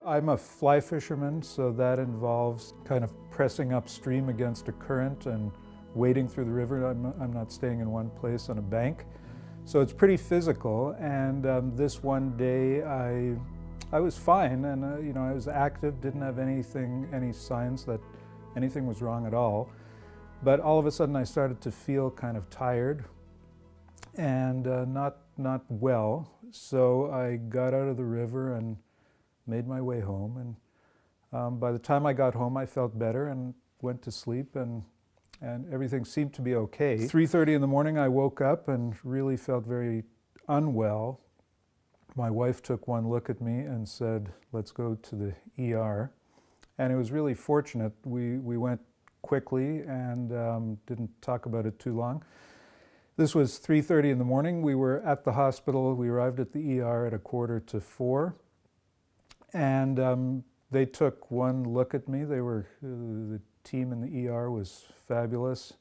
I'm a fly fisherman, so that involves kind of pressing upstream against a current and wading through the river. I'm not staying in one place on a bank. So it's pretty physical, and this one day I was fine, and I was active, didn't have any signs that anything was wrong at all. But all of a sudden I started to feel kind of tired and not well. So I got out of the river and made my way home, and by the time I got home I felt better and went to sleep, and everything seemed to be okay. 3:30 in the morning I woke up and really felt very unwell. My wife took one look at me and said, "Let's go to the ER." And it was really fortunate. We went quickly and didn't talk about it too long. This was 3:30 in the morning. We were at the hospital. We arrived at the ER at 3:45. And they took one look at me. The team in the ER was fabulous.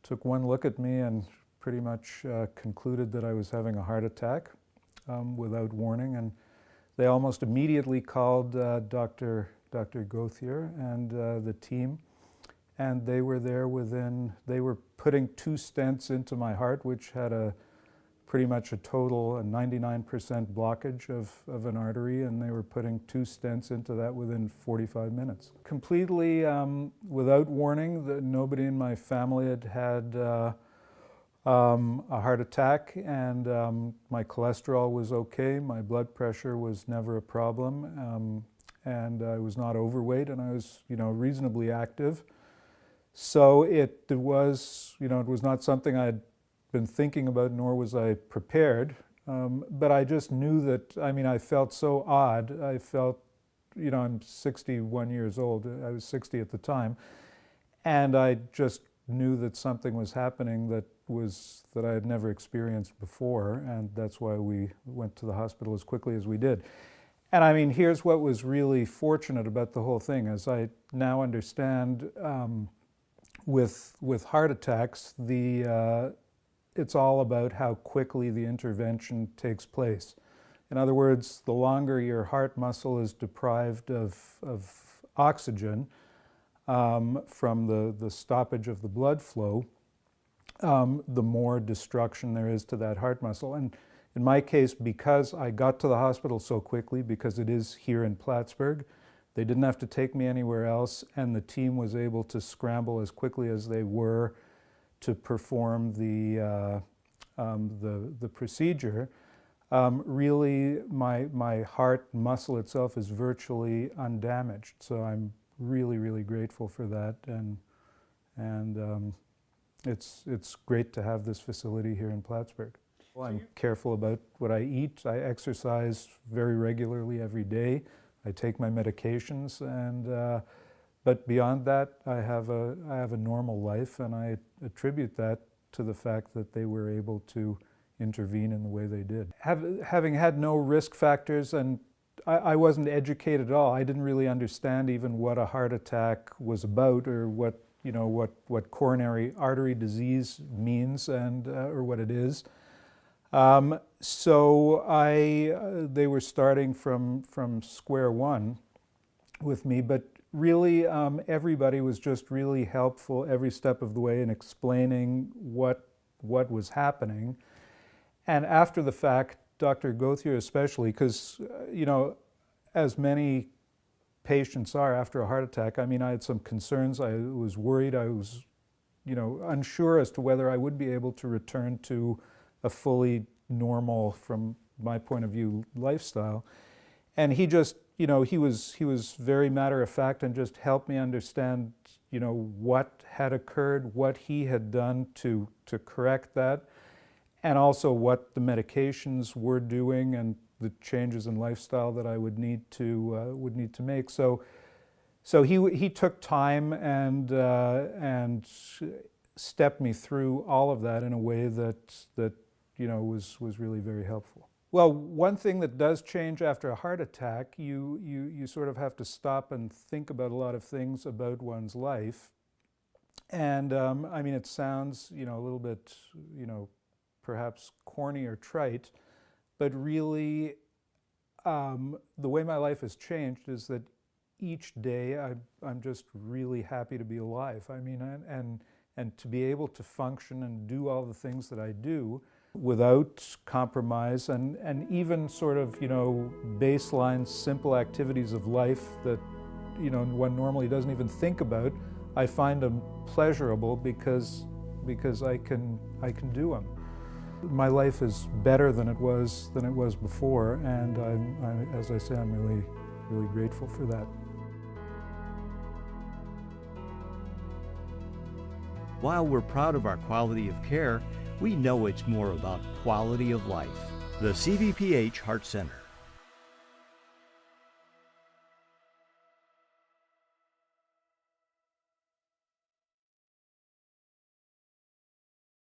Took one look at me and pretty much concluded that I was having a heart attack without warning. And they almost immediately called Dr. Gauthier and the team. And they were there they were putting 2 stents into my heart, which had pretty much a 99% blockage of an artery, and they were putting 2 stents into that within 45 minutes. Completely without warning. Nobody in my family had a heart attack, and my cholesterol was okay, my blood pressure was never a problem, and I was not overweight, and I was reasonably active. So it was not something I'd been thinking about, nor was I prepared, but I just knew that, I felt so odd. I felt, I'm 61 years old, I was 60 at the time, and I just knew that something was happening that I had never experienced before, and that's why we went to the hospital as quickly as we did. And here's what was really fortunate about the whole thing. As I now understand, with heart attacks, it's all about how quickly the intervention takes place. In other words, the longer your heart muscle is deprived of oxygen from the stoppage of the blood flow, the more destruction there is to that heart muscle. And in my case, because I got to the hospital so quickly, because it is here in Plattsburgh, they didn't have to take me anywhere else, and the team was able to scramble as quickly as they were to perform the procedure. Really, my heart muscle itself is virtually undamaged. So I'm really, really grateful for that, and it's great to have this facility here in Plattsburgh. Well, I'm careful about what I eat. I exercise very regularly every day. I take my medications, and but beyond that, I have a normal life, and I attribute that to the fact that they were able to intervene in the way they did. Having had no risk factors, and I wasn't educated at all. I didn't really understand even what a heart attack was about, or what coronary artery disease means, and or what it is. So they were starting from square one with me, but really everybody was just really helpful every step of the way in explaining what was happening. And after the fact, Dr. Gauthier especially, because as many patients are after a heart attack, I had some concerns. I was worried. I was unsure as to whether I would be able to return to a fully normal, from my point of view, lifestyle. And he just, he was very matter of fact and just helped me understand, what had occurred, what he had done to correct that, and also what the medications were doing and the changes in lifestyle that I would need to make. So he took time and stepped me through all of that in a way that was really very helpful. Well, one thing that does change after a heart attack, you sort of have to stop and think about a lot of things about one's life. And it sounds, a little bit, perhaps corny or trite, but really The way my life has changed is that each day I'm just really happy to be alive. I mean, and to be able to function and do all the things that I do without compromise, and even sort of, baseline simple activities of life that, one normally doesn't even think about, I find them pleasurable because I can do them. My life is better than it was before, and as I say, I'm really grateful for that. While we're proud of our quality of care, we know it's more about quality of life. The CVPH Heart Center.